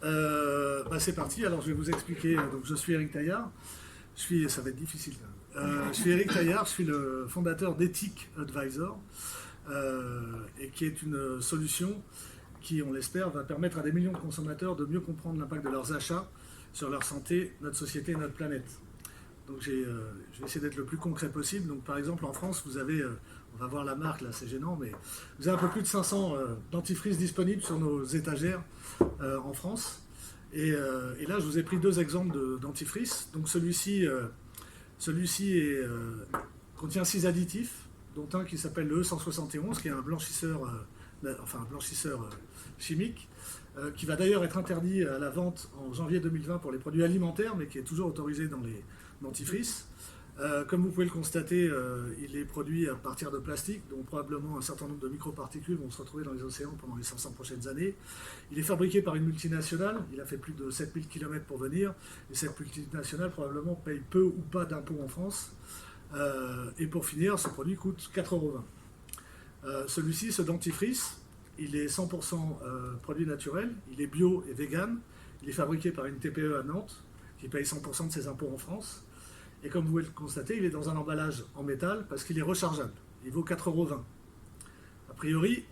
C'est parti, alors je vais vous expliquer. Donc, je suis Eric Taillard, ça va être difficile. Je suis Eric Taillard, je suis le fondateur d'Ethic Advisor, et qui est une solution qui, on l'espère, va permettre à des millions de consommateurs de mieux comprendre l'impact de leurs achats sur leur santé, notre société et notre planète. Donc je vais essayer d'être le plus concret possible. Donc par exemple en France, vous avez, on va voir la marque là, c'est gênant, mais vous avez un peu plus de 500 dentifrices disponibles sur nos étagères en France. Et là, je vous ai pris deux exemples de dentifrice. Donc celui-ci contient 6 additifs, dont un qui s'appelle le E171, qui est un blanchisseur, chimique, qui va d'ailleurs être interdit à la vente en janvier 2020 pour les produits alimentaires, mais qui est toujours autorisé dans les dentifrices. Comme vous pouvez le constater, il est produit à partir de plastique, dont probablement un certain nombre de microparticules vont se retrouver dans les océans pendant les 500 prochaines années. Il est fabriqué par une multinationale, il a fait plus de 7000 km pour venir, et cette multinationale probablement paye peu ou pas d'impôts en France. Et pour finir, ce produit coûte 4,20 €. Celui-ci, ce dentifrice, il est 100% produit naturel, il est bio et vegan, il est fabriqué par une TPE à Nantes, qui paye 100% de ses impôts en France. Et comme vous pouvez le constater, il est dans un emballage en métal parce qu'il est rechargeable. Il vaut 4,20 €. A priori,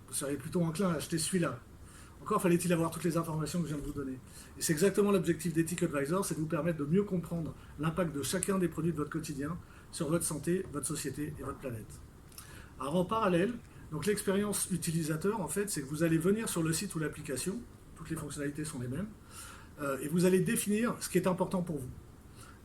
vous seriez plutôt enclin à acheter celui-là. Encore fallait-il avoir toutes les informations que je viens de vous donner. Et c'est exactement l'objectif d'Ethic Advisor, c'est de vous permettre de mieux comprendre l'impact de chacun des produits de votre quotidien sur votre santé, votre société et votre planète. Alors en parallèle, donc l'expérience utilisateur, en fait, c'est que vous allez venir sur le site ou l'application, toutes les fonctionnalités sont les mêmes, et vous allez définir ce qui est important pour vous.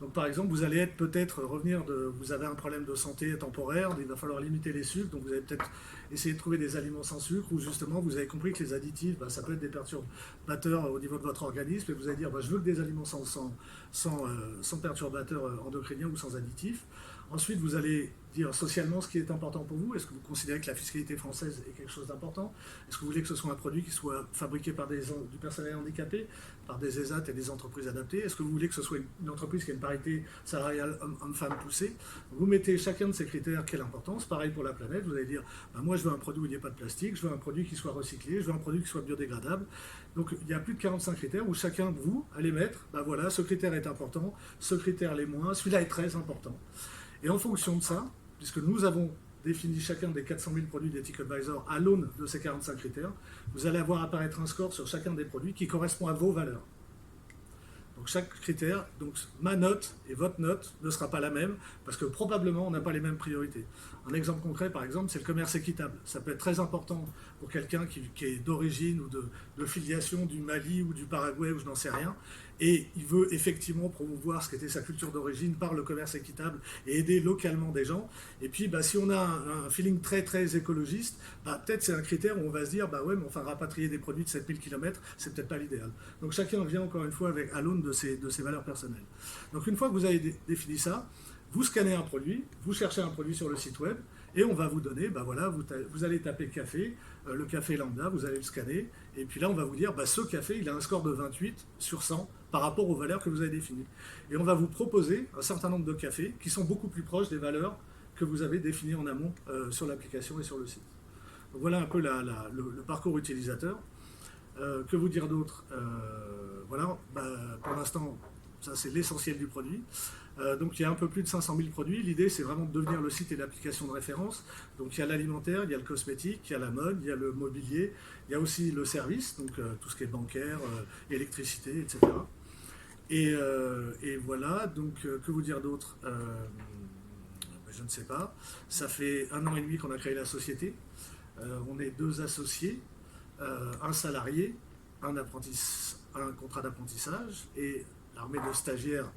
Donc par exemple, vous allez être peut-être vous avez un problème de santé temporaire, il va falloir limiter les sucres, donc vous allez peut-être essayer de trouver des aliments sans sucre, ou justement vous avez compris que les additifs, ça peut être des perturbateurs au niveau de votre organisme, et vous allez dire je veux que des aliments sans perturbateurs endocriniens ou sans additifs. Ensuite, vous allez dire socialement ce qui est important pour vous. Est-ce que vous considérez que la fiscalité française est quelque chose d'important? Est-ce que vous voulez que ce soit un produit qui soit fabriqué par du personnel handicapé, par des ESAT et des entreprises adaptées? Est-ce que vous voulez que ce soit une entreprise qui a une parité salariale homme-femme poussée? Vous mettez chacun de ces critères quelle importance. Pareil pour la planète, vous allez dire moi je veux un produit où il n'y ait pas de plastique, je veux un produit qui soit recyclé, je veux un produit qui soit biodégradable. Donc il y a plus de 45 critères où chacun de vous allez mettre voilà, ce critère est important, ce critère l'est moins, celui-là est très important. Et en fonction de ça, puisque nous avons défini chacun des 400 000 produits d'Ethic Advisor à l'aune de ces 45 critères, vous allez avoir apparaître un score sur chacun des produits qui correspond à vos valeurs. Donc chaque critère, donc ma note et votre note ne sera pas la même, parce que probablement on n'a pas les mêmes priorités. Un exemple concret, par exemple, c'est le commerce équitable. Ça peut être très important pour quelqu'un qui est d'origine ou de filiation du Mali ou du Paraguay ou je n'en sais rien, et il veut effectivement promouvoir ce qu'était sa culture d'origine par le commerce équitable et aider localement des gens. Et puis si on a un feeling très très écologiste, peut-être c'est un critère où on va se dire ouais, mais enfin rapatrier des produits de 7000 km, c'est peut-être pas l'idéal. Donc chacun vient encore une fois à l'aune de ses valeurs personnelles. Donc une fois que vous avez défini ça, vous scannez un produit, vous cherchez un produit sur le site web, et on va vous donner, voilà, vous allez taper café, le café lambda, vous allez le scanner, et puis là on va vous dire, ce café, il a un score de 28 sur 100 par rapport aux valeurs que vous avez définies. Et on va vous proposer un certain nombre de cafés qui sont beaucoup plus proches des valeurs que vous avez définies en amont sur l'application et sur le site. Donc voilà un peu le parcours utilisateur. Que vous dire d'autre? Voilà, pour l'instant, ça c'est l'essentiel du produit. Donc il y a un peu plus de 500 000 produits. L'idée c'est vraiment de devenir le site et l'application de référence. Donc il y a l'alimentaire, il y a le cosmétique, il y a la mode, il y a le mobilier, il y a aussi le service, donc tout ce qui est bancaire, électricité, etc. Et voilà, donc que vous dire d'autre? Je ne sais pas. Ça fait 1 an et demi qu'on a créé la société. On est 2 associés, un salarié, un contrat d'apprentissage et l'armée de stagiaires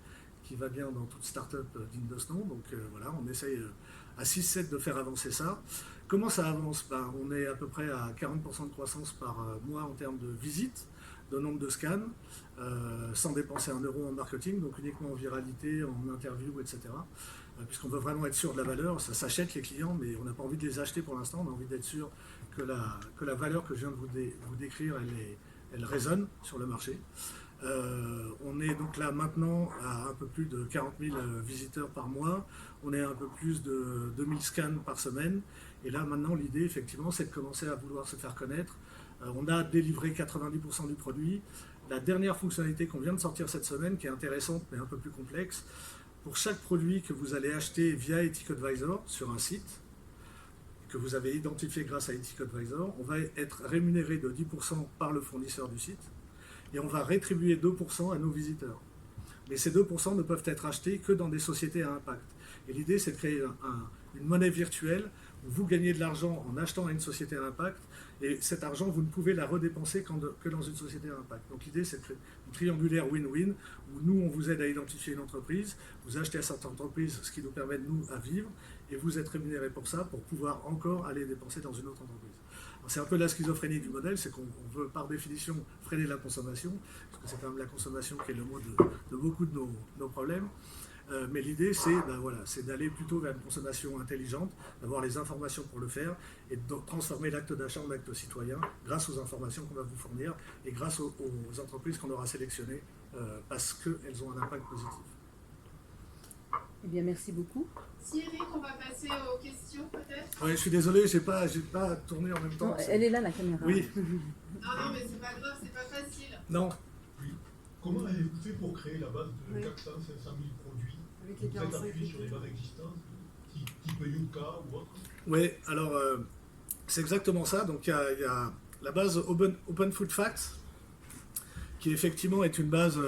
qui va bien dans toute start-up digne de ce nom. Donc voilà, on essaye à 6-7 de faire avancer ça. Comment ça avance? On est à peu près à 40% de croissance par mois en termes de visites, de nombre de scans, sans dépenser 1 € en marketing, donc uniquement en viralité, en interview, etc. Puisqu'on veut vraiment être sûr de la valeur. Ça s'achète les clients, mais on n'a pas envie de les acheter pour l'instant, on a envie d'être sûr que la valeur que je viens de vous décrire, elle résonne sur le marché. On est donc là maintenant à un peu plus de 40 000 visiteurs par mois, on est à un peu plus de 2000 scans par semaine, et là maintenant l'idée effectivement c'est de commencer à vouloir se faire connaître On a délivré 90% du produit. La dernière fonctionnalité qu'on vient de sortir cette semaine, qui est intéressante mais un peu plus complexe, pour chaque produit que vous allez acheter via Ethic Advisor sur un site, que vous avez identifié grâce à Ethic Advisor, on va être rémunéré de 10% par le fournisseur du site et on va rétribuer 2% à nos visiteurs. Mais ces 2% ne peuvent être achetés que dans des sociétés à impact. Et l'idée, c'est de créer une monnaie virtuelle où vous gagnez de l'argent en achetant à une société à impact et cet argent, vous ne pouvez la redépenser que dans une société à impact. Donc l'idée, c'est de créer une triangulaire win-win où nous, on vous aide à identifier une entreprise, vous achetez à cette entreprise, ce qui nous permet de nous à vivre et vous êtes rémunéré pour ça pour pouvoir encore aller dépenser dans une autre entreprise. C'est un peu la schizophrénie du modèle, c'est qu'on veut par définition freiner la consommation, parce que c'est quand même la consommation qui est le mot de beaucoup de nos problèmes. Mais l'idée, c'est d'aller plutôt vers une consommation intelligente, d'avoir les informations pour le faire et de transformer l'acte d'achat en acte citoyen grâce aux informations qu'on va vous fournir et grâce aux entreprises qu'on aura sélectionnées parce qu'elles ont un impact positif. Eh bien, merci beaucoup. Si Eric, on va passer aux questions peut-être. Oui, je suis désolé, j'ai pas tourné en même temps. Non, elle est là, la caméra. Oui. Non, mais c'est pas grave, c'est pas facile. Non. Oui. Comment avez-vous fait pour créer la base de 400-500 000 produits? Avec les vous êtes 45 appuyé sur les bases existantes, type Yuka ou autre? Oui, alors c'est exactement ça. Donc il y a la base Open Food Facts, qui effectivement est une base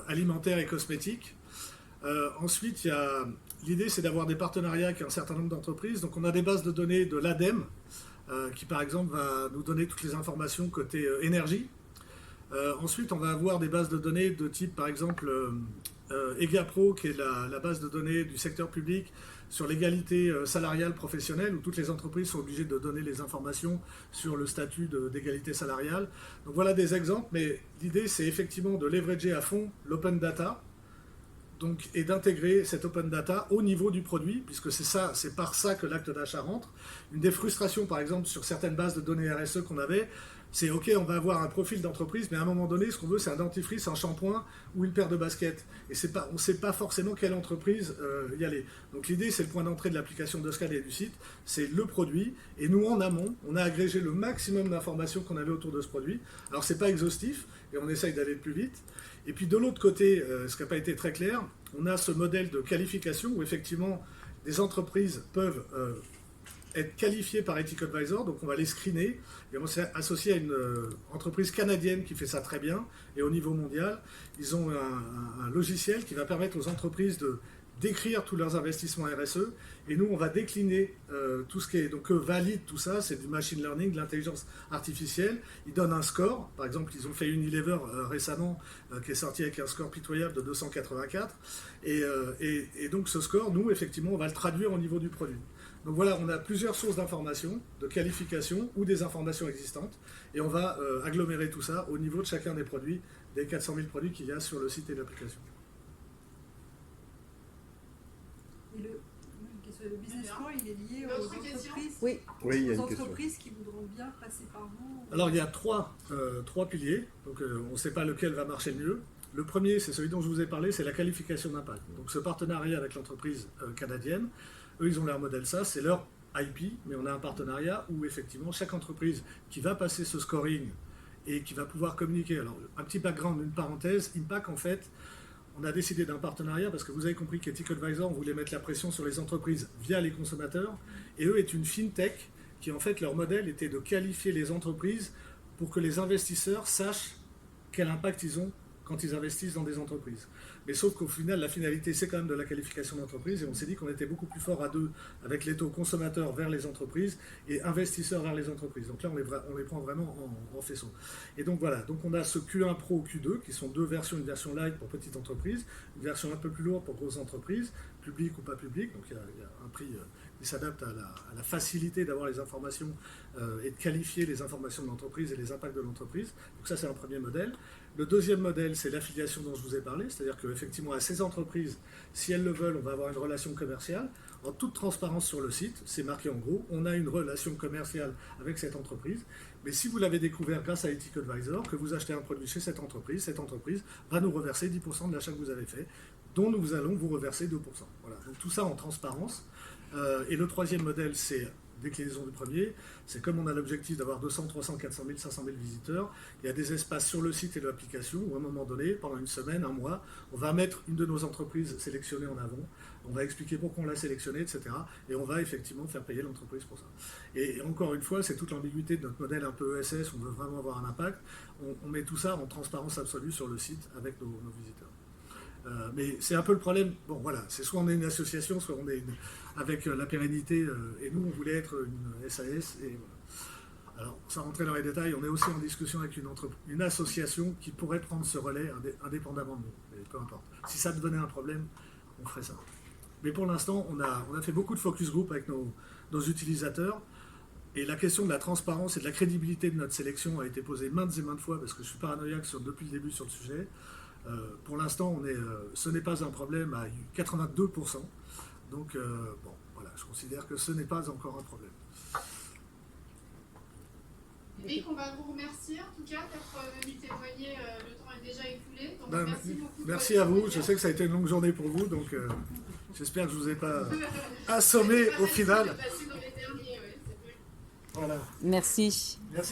alimentaire et cosmétique. Ensuite, l'idée, c'est d'avoir des partenariats avec un certain nombre d'entreprises. Donc, on a des bases de données de l'ADEME, qui, par exemple, va nous donner toutes les informations côté énergie. Ensuite, on va avoir des bases de données de type, par exemple, EGAPRO, qui est la base de données du secteur public sur l'égalité salariale professionnelle, où toutes les entreprises sont obligées de donner les informations sur le statut d'égalité salariale. Donc, voilà des exemples, mais l'idée, c'est effectivement de leverager à fond l'open data, donc, et d'intégrer cette open data au niveau du produit, puisque c'est par ça que l'acte d'achat rentre. Une des frustrations, par exemple, sur certaines bases de données RSE qu'on avait, c'est OK, on va avoir un profil d'entreprise, mais à un moment donné, ce qu'on veut, c'est un dentifrice, un shampoing ou une paire de baskets. Et on ne sait pas forcément quelle entreprise y aller. Donc l'idée, c'est le point d'entrée de l'application d'Oscal et du site, c'est le produit. Et nous, en amont, on a agrégé le maximum d'informations qu'on avait autour de ce produit. Alors, ce n'est pas exhaustif, et on essaye d'aller plus vite. Et puis de l'autre côté, ce qui n'a pas été très clair, on a ce modèle de qualification où effectivement des entreprises peuvent être qualifiées par Ethic Advisor, donc on va les screener et on s'est associé à une entreprise canadienne qui fait ça très bien et au niveau mondial, ils ont un logiciel qui va permettre aux entreprises d'écrire tous leurs investissements RSE et nous on va décliner tout ce qui est, donc eux valident tout ça, c'est du machine learning, de l'intelligence artificielle, ils donnent un score, par exemple ils ont fait Unilever récemment qui est sorti avec un score pitoyable de 284 et donc ce score, nous effectivement on va le traduire au niveau du produit. Donc voilà, on a plusieurs sources d'informations, de qualification ou des informations existantes et on va agglomérer tout ça au niveau de chacun des produits, des 400 000 produits qu'il y a sur le site et l'application. Et le business plan, il est lié aux entreprises, Oui. Oui, il y a aux une question. entreprises qui voudront bien passer par vous. Alors il y a trois piliers, donc on ne sait pas lequel va marcher le mieux. Le premier, c'est celui dont je vous ai parlé, c'est la qualification d'impact. Donc ce partenariat avec l'entreprise canadienne, eux ils ont leur modèle SaaS, c'est leur IP, mais on a un partenariat où effectivement chaque entreprise qui va passer ce scoring et qui va pouvoir communiquer. Alors un petit background, une parenthèse, Impact en fait, on a décidé d'un partenariat parce que vous avez compris qu'Ethic Advisor, on voulait mettre la pression sur les entreprises via les consommateurs. Et eux est une fintech qui, en fait, leur modèle était de qualifier les entreprises pour que les investisseurs sachent quel impact ils ont quand ils investissent dans des entreprises. Mais sauf qu'au final, la finalité, c'est quand même de la qualification d'entreprise. Et on s'est dit qu'on était beaucoup plus fort à deux avec les taux consommateurs vers les entreprises et investisseurs vers les entreprises. Donc là, on les prend vraiment en faisceau. Et donc voilà, donc on a ce Q1 Pro, Q2, qui sont deux versions, une version light pour petites entreprises, une version un peu plus lourde pour grosses entreprises, publiques ou pas publiques. Donc il y a un prix qui s'adapte à la facilité d'avoir les informations et de qualifier les informations de l'entreprise et les impacts de l'entreprise. Donc ça, c'est un premier modèle. Le deuxième modèle, c'est l'affiliation dont je vous ai parlé, c'est-à-dire qu'effectivement, à ces entreprises, si elles le veulent, on va avoir une relation commerciale. En toute transparence sur le site, c'est marqué en gros, on a une relation commerciale avec cette entreprise. Mais si vous l'avez découvert grâce à Ethic Advisor, que vous achetez un produit chez cette entreprise va nous reverser 10% de l'achat que vous avez fait, dont nous allons vous reverser 2%. Voilà. Donc tout ça en transparence. Et le troisième modèle, c'est déclinaison du premier, c'est comme on a l'objectif d'avoir 200, 300, 400 000, 500 000 visiteurs, il y a des espaces sur le site et l'application où à un moment donné, pendant une semaine, un mois, on va mettre une de nos entreprises sélectionnées en avant, on va expliquer pourquoi on l'a sélectionnée, etc. Et on va effectivement faire payer l'entreprise pour ça. Et encore une fois, c'est toute l'ambiguïté de notre modèle un peu ESS, on veut vraiment avoir un impact, on met tout ça en transparence absolue sur le site avec nos visiteurs. Mais c'est un peu le problème. Bon, voilà, c'est soit on est une association, soit on est avec la pérennité. Et nous, on voulait être une SAS. Et voilà. Alors, sans rentrer dans les détails, on est aussi en discussion avec une association qui pourrait prendre ce relais indépendamment de nous. Mais peu importe. Si ça devenait un problème, on ferait ça. Mais pour l'instant, on a fait beaucoup de focus group avec nos utilisateurs. Et la question de la transparence et de la crédibilité de notre sélection a été posée maintes et maintes fois parce que je suis paranoïaque depuis le début sur le sujet. Pour l'instant, ce n'est pas un problème à 82%. Donc, bon, voilà, je considère que ce n'est pas encore un problème. Et qu'on va vous remercier en tout cas d'être venu témoigner. Le temps est déjà écoulé. Donc merci beaucoup. Merci à vous. Je sais que ça a été une longue journée pour vous, donc j'espère que je ne vous ai pas assommé au final. Passer dans les derniers, ouais, c'est vrai. Voilà. Merci. Merci.